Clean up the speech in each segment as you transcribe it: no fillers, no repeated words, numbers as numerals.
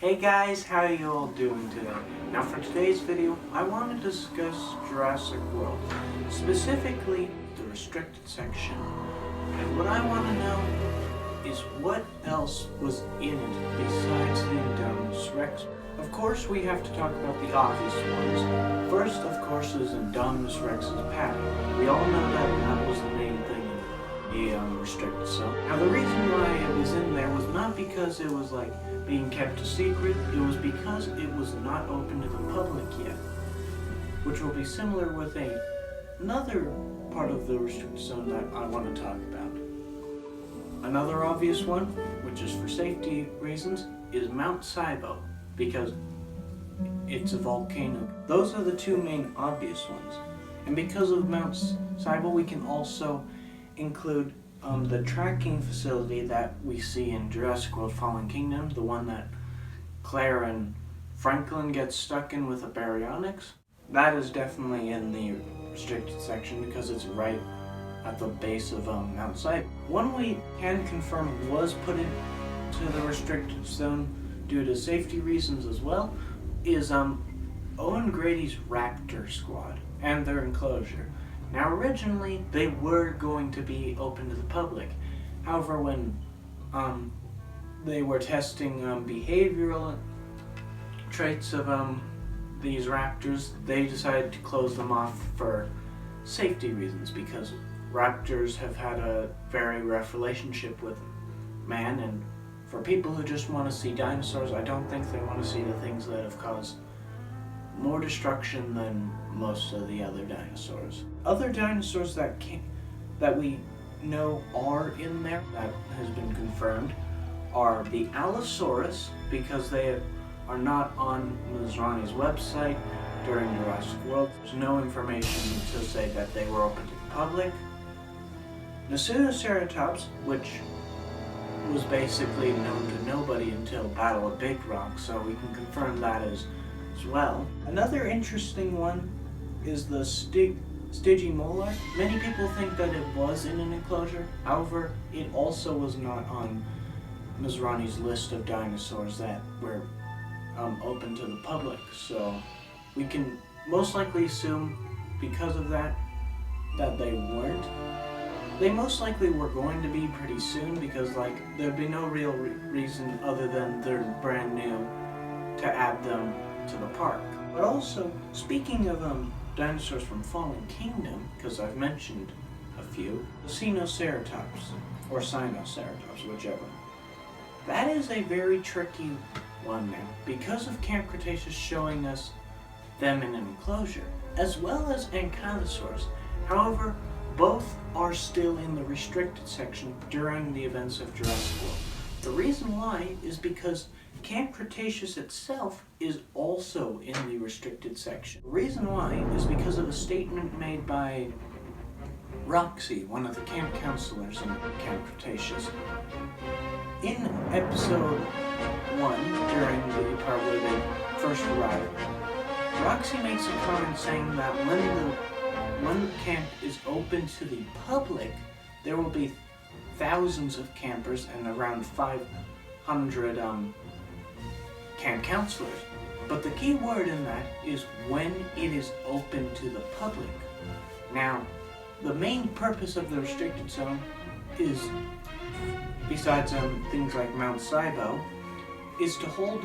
Hey guys, how are you all doing today? Now for today's video, I want to discuss Jurassic World, specifically the restricted section. And what I want to know is what else was in it besides the Indominus Rex. Of course, we have to talk about the obvious ones. First, of course, is Indominus Rex's paddock. We all know that was the main thing in the restricted zone. Now the reason why it was in there was not because it was like being kept a secret, it was because it was not open to the public yet, which will be similar with another part of the restricted zone that I want to talk about. Another obvious one, which is for safety reasons, is Mount Sibo, because it's a volcano. Those are the two main obvious ones. And because of Mount Sibo, we can also include the tracking facility that we see in Jurassic World Fallen Kingdom, the one that Claire and Franklin get stuck in with the baryonyx. That is definitely in the restricted section because it's right at the base of Mount Sibo. One we can confirm was put into the restricted zone due to safety reasons as well is Owen Grady's Raptor Squad and their enclosure. Now originally they were going to be open to the public. However, when they were testing behavioral traits of these raptors, they decided to close them off for safety reasons because raptors have had a very rough relationship with man, and for people who just want to see dinosaurs, I don't think they want to see the things that have caused more destruction than most of the other dinosaurs. Other dinosaurs that we know are in there, that has been confirmed, are the Allosaurus, because they are not on Masrani's website during Jurassic World. There's no information to say that they were open to the public. The Spinosaurus, which was basically known to nobody until Battle of Big Rock, so we can confirm that as well. Another interesting one is the Stygimolar. Many people think that it was in an enclosure, however, it also was not on Masrani's list of dinosaurs that were open to the public, so we can most likely assume because of that they weren't. They most likely were going to be pretty soon because there'd be no real reason other than they're brand new to add them to the park. But also, speaking of dinosaurs from Fallen Kingdom, because I've mentioned a few, the Spinoceratops, or Sinoceratops, whichever. That is a very tricky one now, because of Camp Cretaceous showing us them in an enclosure, as well as Ankylosaurus. However, both are still in the restricted section during the events of Jurassic World. The reason why is because Camp Cretaceous itself is also in the restricted section. The reason why is because of a statement made by Roxy, one of the camp counselors in Camp Cretaceous. In episode 1, during the part where they first arrived, Roxy makes a comment saying that when the camp is open to the public, there will be thousands of campers and around 500 camp counselors. But the key word in that is when it is open to the public. Now, the main purpose of the restricted zone is, besides things like Mount Sibo, is to hold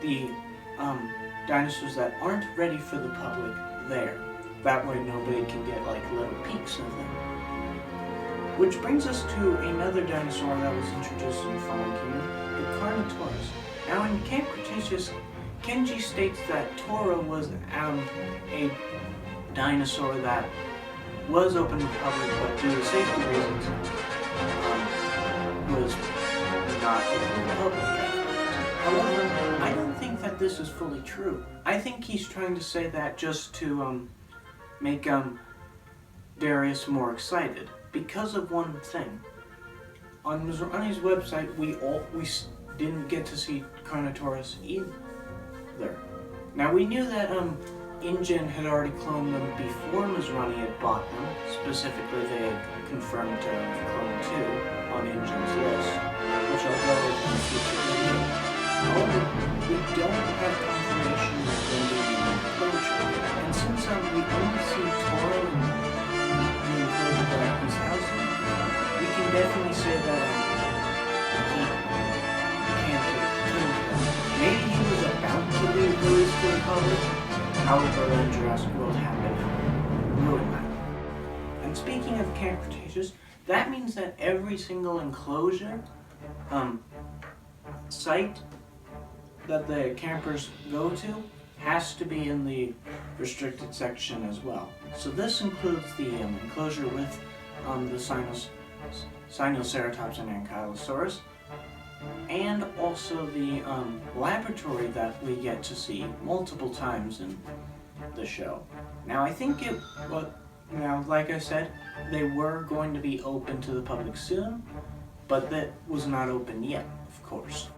the dinosaurs that aren't ready for the public there. That way nobody can get little peeks of them. Which brings us to another dinosaur that was introduced in Fallen Kingdom, the Carnotaurus. Now in Camp Cretaceous, Kenji states that Tora was a dinosaur that was open to the public, but due to safety reasons, was not open to the public. However, I don't think that this is fully true. I think he's trying to say that just to make Darius more excited because of one thing. On Masrani's website, we didn't get to see Carnotaurus either. Now we knew that InGen had already cloned them before Masrani had bought them. Specifically, they had confirmed to have cloned 2 on InGen's list, which I'll go over in a future video. However, we don't have confirmation of when they will be enclosure. And since we only see Toro in the enclosure that he's housing, we can definitely say that maybe he was about to be released to the public. However, then Jurassic World happened and ruined that. And speaking of Camp Cretaceous, that means that every single enclosure site that the campers go to has to be in the restricted section as well. So this includes the enclosure with the Sinoceratops and Ankylosaurus, and also the laboratory that we get to see multiple times in the show. Now I think like I said, they were going to be open to the public soon, but that was not open yet, of course.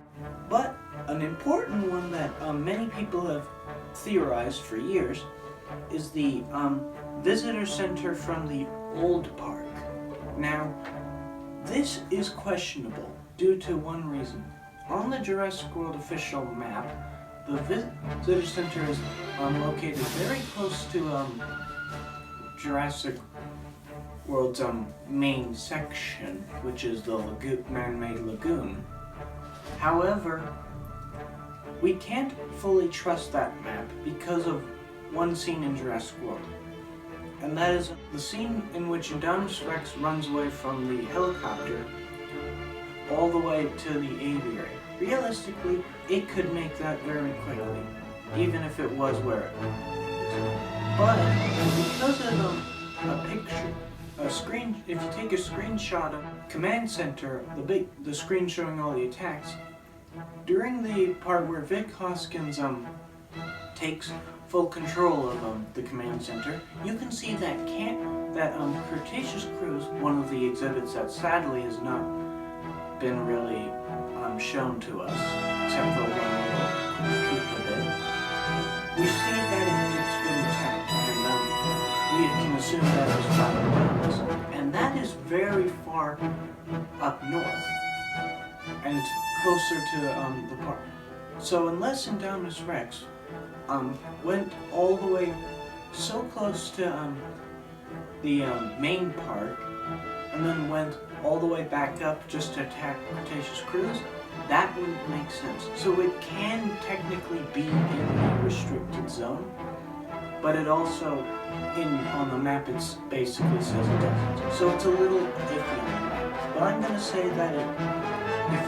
But an important one that many people have theorized for years is the visitor center from the old park. Now, this is questionable due to one reason. On the Jurassic World official map, the visitor center is located very close to Jurassic World's main section, which is the man-made lagoon. However, we can't fully trust that map because of one scene in Jurassic World. And that is the scene in which Indominus Rex runs away from the helicopter all the way to the aviary. Realistically, it could make that very quickly, even if it was where it was. But because of if you take a screenshot of Command Center, the screen showing all the attacks, during the part where Vic Hoskins takes full control of the Command Center, you can see that Cretaceous cruise, one of the exhibits that sadly has not been really shown to us, except for one little peek of it. We see that it's been attacked, and we can assume that it was by the and that is very far up north, and it's closer to the park. So unless Indominus Rex went all the way so close to the main park, and then went all the way back up just to attack Cretaceous cruise, that wouldn't make sense. So it can technically be in the restricted zone, but it also, on the map, it basically says it doesn't. So it's a little iffy on the map. But I'm going to say that if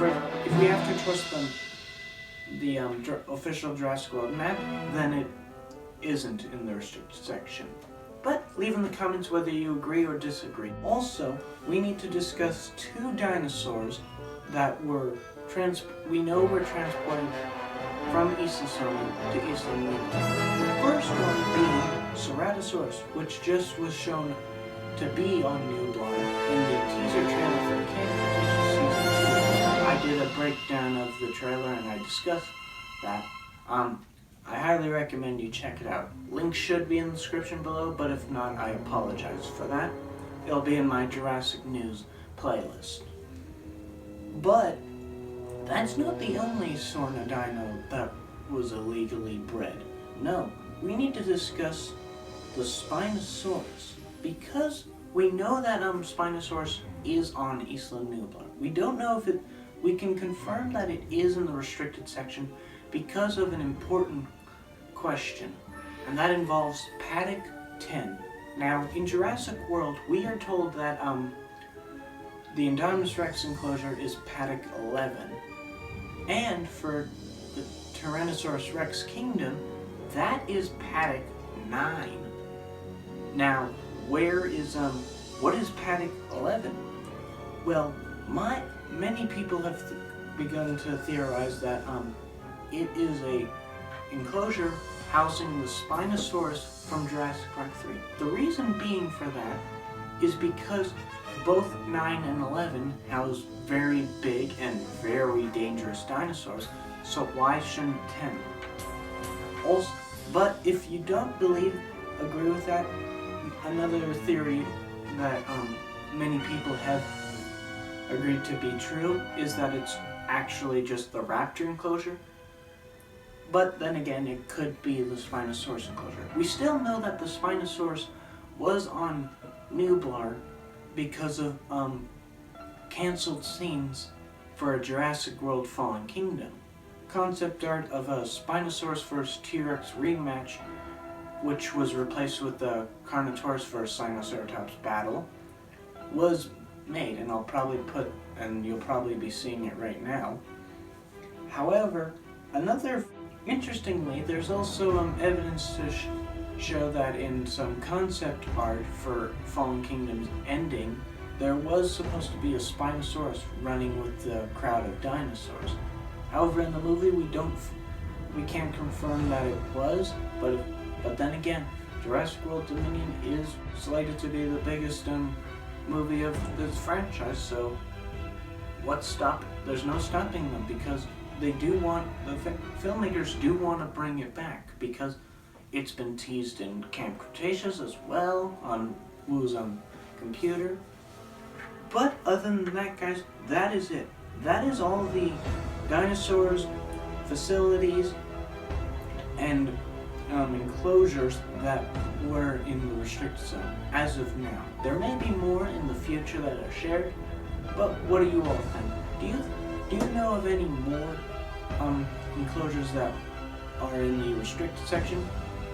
we have to trust the official Jurassic World map, then it isn't in the restricted section. But leave in the comments whether you agree or disagree. Also, we need to discuss two dinosaurs that we know were transported from Isla Sorna to Isla Nublar. The first one being Ceratosaurus, which just was shown to be on Nublar in the teaser trailer for Camp Cretaceous Season 2. I did a breakdown of the trailer and I discussed that. I highly recommend you check it out. Link should be in the description below, but if not, I apologize for that. It'll be in my Jurassic News playlist. But that's not the only Sorna dino that was illegally bred. No, we need to discuss the Spinosaurus, because we know that Spinosaurus is on Isla Nublar. We don't know if we can confirm that it is in the restricted section because of an important question, and that involves Paddock 10. Now, in Jurassic World, we are told that the Indominus Rex enclosure is Paddock 11, and for the Tyrannosaurus Rex Kingdom, that is Paddock 9. Now, what is Paddock 11? Well, many people have begun to theorize that it is a enclosure housing the Spinosaurus from Jurassic Park 3. The reason being for that is because both 9 and 11 house very big and very dangerous dinosaurs, so why shouldn't 10? Also, but if you don't agree with that, another theory that many people have agreed to be true is that it's actually just the raptor enclosure. But then again, it could be the Spinosaurus enclosure. We still know that the Spinosaurus was on Nublar because of canceled scenes for a Jurassic World Fallen Kingdom. Concept art of a Spinosaurus vs. T-Rex rematch, which was replaced with the Carnotaurus vs. Sinoceratops battle, was made, and you'll probably be seeing it right now. However, interestingly, there's also evidence to show that in some concept art for Fallen Kingdom's ending, there was supposed to be a Spinosaurus running with the crowd of dinosaurs. However, in the movie, we can't confirm that it was, but then again, Jurassic World Dominion is slated to be the biggest movie of this franchise, so there's no stopping them, because the filmmakers do want to bring it back, because it's been teased in Camp Cretaceous as well, on Wu's computer. But other than that, guys, that is it. That is all the dinosaurs, facilities, and enclosures that were in the restricted zone as of now. There may be more in the future that are shared, but what do you all think? Do you know of any more enclosures that are in the restricted section,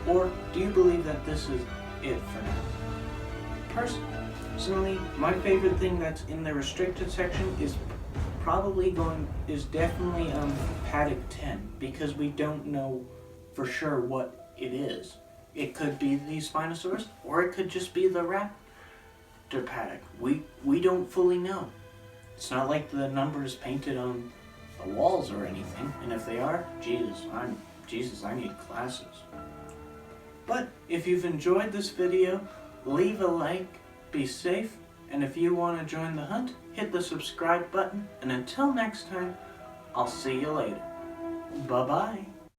or do you believe that this is it for now? Personally, my favorite thing that's in the restricted section is definitely Paddock 10, because we don't know for sure what it is. It could be the Spinosaurus, or it could just be the raptor paddock. We don't fully know. It's not like the numbers painted on the walls or anything, and if they are, Jesus, I need glasses. But if you've enjoyed this video, leave a like, be safe, and if you want to join the hunt, hit the subscribe button, and until next time, I'll see you later. Bye-bye.